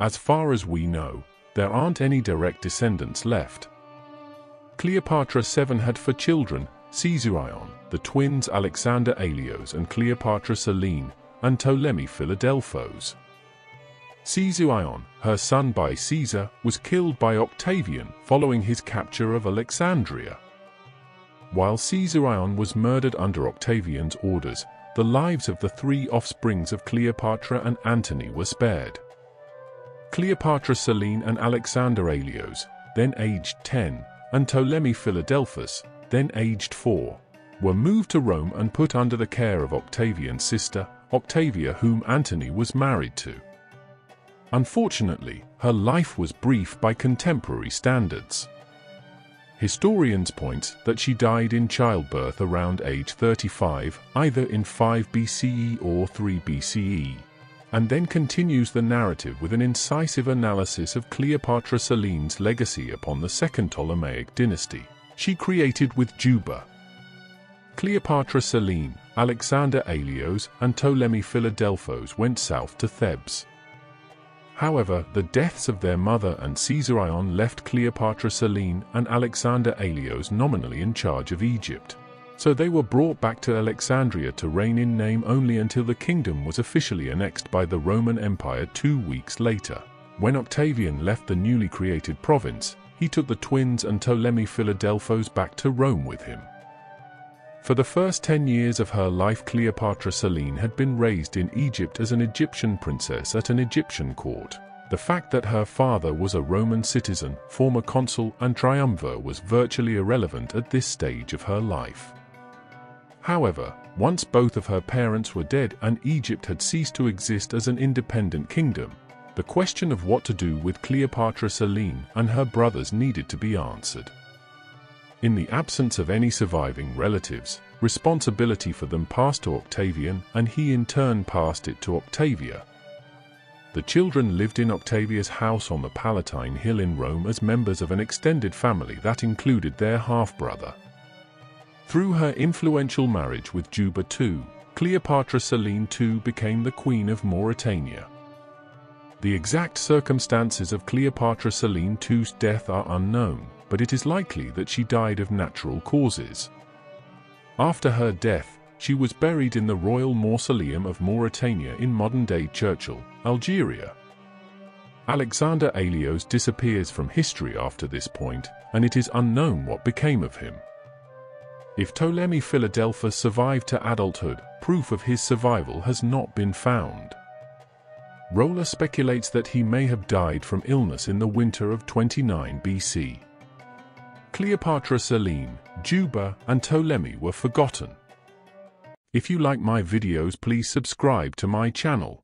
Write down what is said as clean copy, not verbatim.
As far as we know, there aren't any direct descendants left. Cleopatra VII had 4 children: Caesarion, the twins Alexander Helios and Cleopatra Selene, and Ptolemy Philadelphos. Caesarion, her son by Caesar, was killed by Octavian following his capture of Alexandria. While Caesarion was murdered under Octavian's orders, the lives of the 3 offsprings of Cleopatra and Antony were spared. Cleopatra Selene and Alexander Helios, then aged 10, and Ptolemy Philadelphus, then aged 4, were moved to Rome and put under the care of Octavian's sister, Octavia, whom Antony was married to. Unfortunately, her life was brief by contemporary standards. Historians point that she died in childbirth around age 35, either in 5 BCE or 3 BCE, and then continues the narrative with an incisive analysis of Cleopatra Selene's legacy upon the Second Ptolemaic Dynasty she created with Juba. Cleopatra Selene, Alexander Helios, and Ptolemy Philadelphos went south to Thebes. However, the deaths of their mother and Caesarion left Cleopatra Selene and Alexander Helios nominally in charge of Egypt, so they were brought back to Alexandria to reign in name only until the kingdom was officially annexed by the Roman Empire 2 weeks later. When Octavian left the newly created province, he took the twins and Ptolemy Philadelphos back to Rome with him. For the first 10 years of her life, Cleopatra Selene had been raised in Egypt as an Egyptian princess at an Egyptian court. The fact that her father was a Roman citizen, former consul and triumvir was virtually irrelevant at this stage of her life. However, once both of her parents were dead and Egypt had ceased to exist as an independent kingdom, the question of what to do with Cleopatra Selene and her brothers needed to be answered. In the absence of any surviving relatives, responsibility for them passed to Octavian, and he in turn passed it to Octavia. The children lived in Octavia's house on the Palatine Hill in Rome as members of an extended family that included their half-brother. Through her influential marriage with Juba II, Cleopatra Selene II became the Queen of Mauritania. The exact circumstances of Cleopatra Selene II's death are unknown, but it is likely that she died of natural causes. After her death, she was buried in the Royal Mausoleum of Mauritania in modern-day Churchill, Algeria. Alexander Helios disappears from history after this point, and it is unknown what became of him. If Ptolemy Philadelphus survived to adulthood, proof of his survival has not been found. Roller speculates that he may have died from illness in the winter of 29 BC. Cleopatra Selene, Juba, and Ptolemy were forgotten. If you like my videos, please subscribe to my channel.